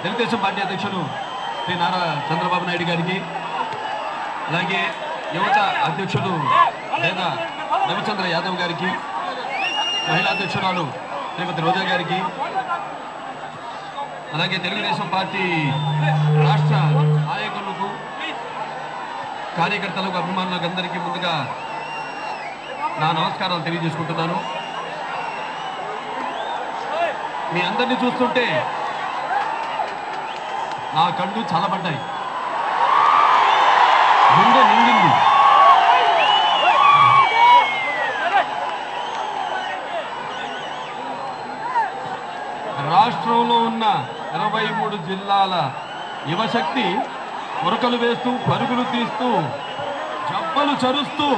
Telugu Desam party అధ్యక్షులు శ్రీ నారా చంద్రబాబు నాయుడు గారికి, అలాగే యువత అధ్యక్షులు లేదా రవిచంద్ర యాదవ్ గారికి, మహిళా అధ్యక్షురాలు శ్రీమతి రోజా గారికి, అలాగే తెలుగుదేశం పార్టీ రాష్ట్ర నాయకులకు, కార్యకర్తలకు, అభిమానులకు అందరికీ ముందుగా నా నమస్కారాలు తెలియజేసుకుంటున్నాను. మీ అందరినీ చూస్తుంటే నా కళ్ళు చల్లబడ్డాయి, గుండె నిండింది. రాష్ట్రంలో ఉన్న 23 జిల్లాల యువశక్తి ఉరకలు వేస్తూ, పరుగులు తీస్తూ, జబ్బలు చరుస్తూ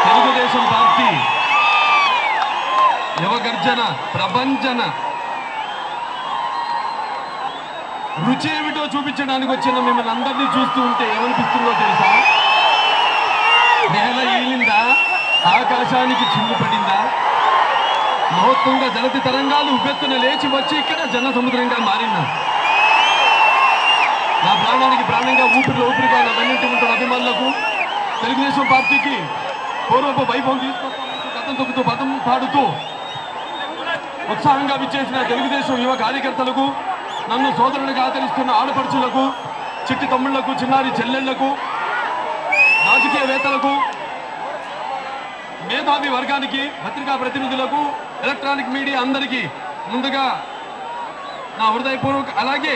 తెలుగుదేశం పార్టీ యువగర్జన ప్రభంజన రుచి ఏమిటో చూపించడానికి వచ్చిన మిమ్మల్ని అందరినీ చూస్తూ ఉంటే ఏమనిపిస్తుందో తెలుసా? నేల ఈలిందా, ఆకాశానికి చిమ్ముపడిందా, మహోత్తంగా జలతి తరంగాలు ఉపెత్తున లేచి వచ్చి ఇక్కడ జన సముద్రంగా మారిందా? నా ప్రాణానికి ప్రాణంగా ఊపిరిలో ఊపిరిగా నా వెన్నంటి ఉంటున్న అభిమానులకు, తెలుగుదేశం పార్టీకి పూర్వపు వైభవం తీసుకొస్తామంటూ గతం తొక్కుతూ పదం పాడుతూ ఉత్సాహంగా విచ్చేసిన తెలుగుదేశం యువ కార్యకర్తలకు, నన్ను సోదరుడిగా ఆదరిస్తున్న ఆడపడుచులకు, చిట్టి తమ్ముళ్లకు, చిన్నారి చెల్లెళ్లకు, రాజకీయవేత్తలకు, మేధావి వర్గానికి, పత్రికా ప్రతినిధులకు, ఎలక్ట్రానిక్ మీడియా అందరికీ ముందుగా నా హృదయపూర్వక, అలాగే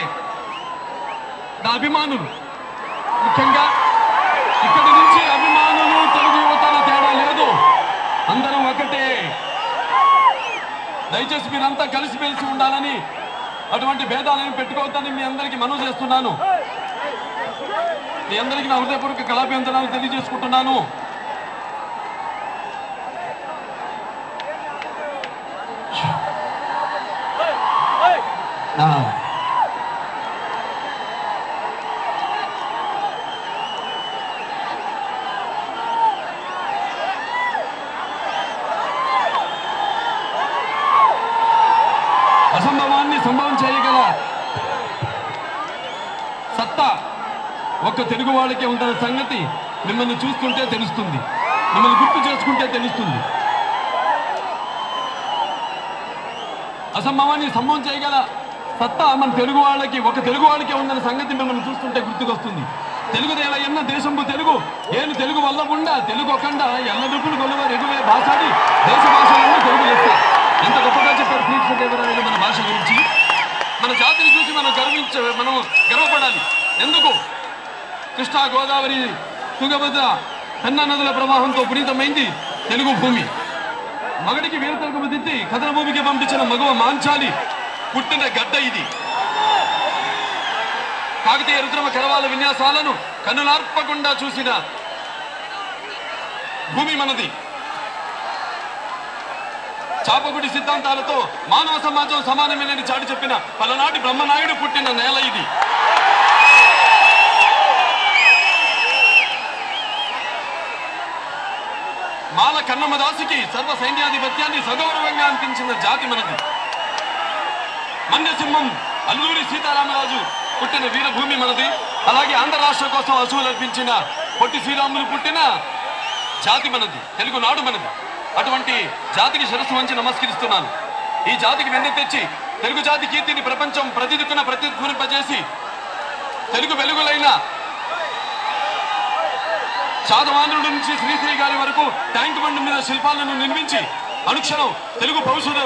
నా అభిమానులు, ముఖ్యంగా ఇక్కడి నుంచి అభిమానులు తెలుగు యువతల తేడా లేదు, అందరం ఒకటే. దయచేసి మీరంతా కలిసిమెలిసి ఉండాలని, అటువంటి భేదాలను పెట్టుకోవద్దని మీ అందరికీ మనవి చేస్తున్నాను. మీ అందరికీ నా హృదయపూర్వక కళాభివందనాలు తెలియజేసుకుంటున్నాను. అసంభవాన్ని సంభవం చేయగల సత్తా ఒక్క తెలుగు వాళ్ళకే ఉంటున్న సంగతి మిమ్మల్ని చూస్తుంటే తెలుస్తుంది, మిమ్మల్ని గుర్తు చేసుకుంటే తెలుస్తుంది. అసంభవాన్ని సంభవం చేయగల సత్తా మన తెలుగు వాళ్ళకి, ఒక తెలుగు వాళ్ళకే ఉందన్న సంగతి మిమ్మల్ని చూస్తుంటే గుర్తుకొస్తుంది. తెలుగుదేళ ఎన్న దేశంబు తెలుగు, ఏను తెలుగు వల్ల ఉండ, తెలుగు ఒకండ ఎల్ల రుపులు కొలువ రెగువే భాషాడి, దేశ భాషలన్నీ తెలుగు లెక్క. ఎంత గొప్పగా చెప్పారు శ్రీకృష్ణదేవరాయలు మన భాష గురించి. మన జాతిని చూసి మనం గర్వపడాలి. ఎందుకు? కృష్ణా, గోదావరి, తుంగభద్ర, పెన్నా నదుల ప్రవాహంతో పునీతమైంది తెలుగు భూమి. మగడికి వీరతలకు దిద్ది కథన భూమికి పంపించిన మగవ మాంచాలి పుట్టిన గడ్డ ఇది. కాకతీయ రుద్రమ కరవాల విన్యాసాలను కన్నులార్పకుండా చూసిన భూమి మనది. చాపగుడి సిద్ధాంతాలతో మానవ సమాజం సమానమేనని చాటి చెప్పిన పలనాటి బ్రహ్మనాయుడు పుట్టిన నేల ఇది. మాల కన్నమదాసికి సర్వ సైన్యాధిపత్యాన్ని సగౌరవంగా అందించిన జాతి మనది. మన్యసింహం అల్లూరి సీతారామరాజు పుట్టిన వీరభూమి మనది. అలాగే ఆంధ్ర రాష్ట్రం కోసం అసువులు అర్పించిన పొట్టి శ్రీరాములు పుట్టిన జాతి మనది, తెలుగునాడు మనది. అటువంటి జాతికి శిరస్సు వంచి నమస్కరిస్తున్నాను. ఈ జాతికి వెన్నె తెచ్చి తెలుగు జాతి కీర్తిని ప్రపంచం ప్రతిదిక్కున ప్రతిధ్వనింపజేసి తెలుగు వెలుగులైన శాతవాహనుడి నుంచి శ్రీశ్రీ గారి వరకు ట్యాంక్ బండ్ మీద శిల్పాలను నిర్మించి అనుక్షణం తెలుగు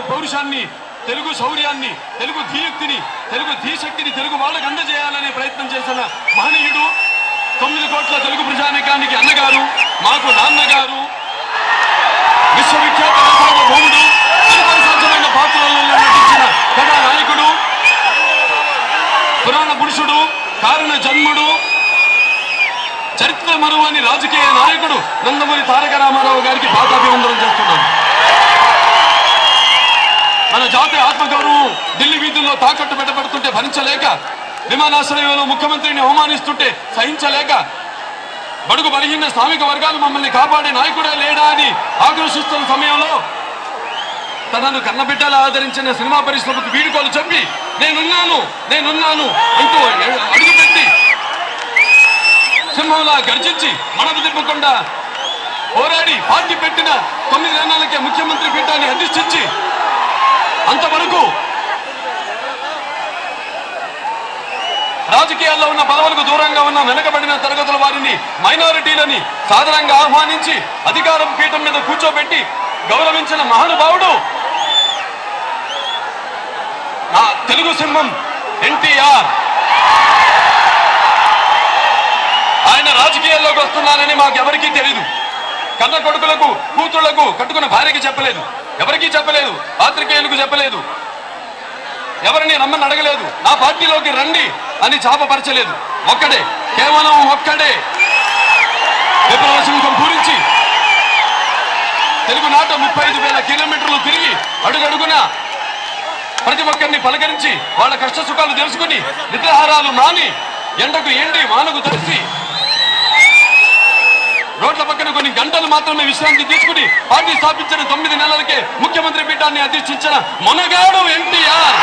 పౌరుషాన్ని, తెలుగు శౌర్యాన్ని, తెలుగు ధీయుక్తిని, తెలుగు ధీశక్తిని తెలుగు వాళ్ళకు అందజేయాలనే ప్రయత్నం చేసిన మహనీయుడు, 9 కోట్ల తెలుగు ప్రజానీకానికి అన్నగారు, మాకు నాన్నగారు, విశ్వవిఖ్యాత సార్వభౌముడు, సాధ్యమైన పాత్రలలో నటించిన కథానాయకుడు, పురాణ పురుషుడు, కారణ జన్ముడు, చరిత్ర మరువని రాజకీయ నాయకుడు నందమూరి తారక రామారావు గారికి పాదాభివందనం చేస్తున్నాను. మన జాతి ఆత్మగౌరవం ఢిల్లీ వీధుల్లో తాకట్టు పెట్టబడుతుంటే భరించలేక, విమానాశ్రయంలో ముఖ్యమంత్రిని అవమానిస్తుంటే సహించలేక, బడుగు బలహీన శ్రామిక వర్గాలు మమ్మల్ని కాపాడే నాయకుడే లేడా అని ఆక్రోశిస్తున్న సమయంలో తనను కన్నబిడ్డలా ఆదరించిన సినిమా పరిశ్రమకు వీడుకోలు చెప్పి నేనున్నాను అంటూ అడుగుపెట్టి సింహంలా గర్జించి మనకు తిప్పకుండా పోరాడి పార్టీ పెట్టిన 9 నెలలకే ముఖ్యమంత్రి పీఠాన్ని అధిష్ఠించి అంతవరకు రాజకీయాల్లో ఉన్న పదవులకు దూరంగా ఉన్న వెనుకబడిన తరగతుల వారిని, మైనారిటీలని సాధారణంగా ఆహ్వానించి అధికారం పీఠం మీద కూర్చోబెట్టి గౌరవించిన మహానుభావుడు నా తెలుగు సింహం ఎన్టీఆర్. ఆయన రాజకీయాల్లోకి వస్తున్నానని మాకెవరికీ తెలీదు. కన్న కొడుకులకు, కూతుళ్లకు, కట్టుకున్న భార్యకి చెప్పలేదు, ఎవరికీ చెప్పలేదు, పాత్రికేయులకు చెప్పలేదు, ఎవరిని రమ్మని అడగలేదు, నా పార్టీలోకి రండి అని చాపపరచలేదు. కేవలం ఒక్కడే విప్లవ సింహం పూరించి తెలుగు నాట 35,000 కిలోమీటర్లు తిరిగి అడుగడుగున ప్రతి ఒక్కరిని పలకరించి వాళ్ళ కష్ట సుఖాలు తెలుసుకుని నిద్రాహారాలు మాని ఎండకు ఎండి వానకు తడిసి రోడ్ల పక్కన కొన్ని గంటలు మాత్రమే విశ్రాంతి తీసుకుని పార్టీ స్థాపించిన 9 నెలలకే ముఖ్యమంత్రి పీఠాన్ని అధిష్ఠించిన మొనగాడు ఎన్టీఆర్.